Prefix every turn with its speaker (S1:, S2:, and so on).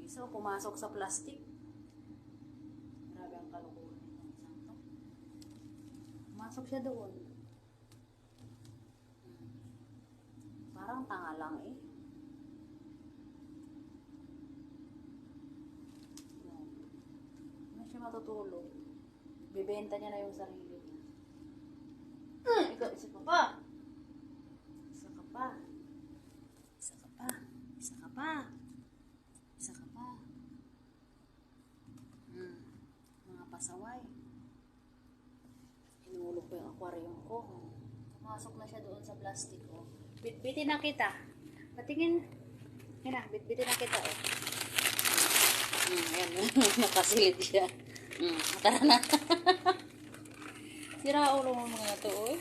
S1: So, pumasok sa plastic. Grabe ang kalukuhan nitong isang to. Pumasok siya doon. Parang tanga lang eh. Ano siya matutulog? Bibenta niya na yung sarili niya. Ikaw, isa ka pa. Isa ka pa. Isa ka pa. Isa ka pa. Isa ka pa. Mga pasaway. Hinulog ko yung aquarium ko. Pumasok na siya doon sa plastic. Oh. Bitbitin na kita. Patingin. Yan na, bitbitin na kita. Oh. Ayan, nakasilid siya. Tara na. Sira ulo mo mga to, eh.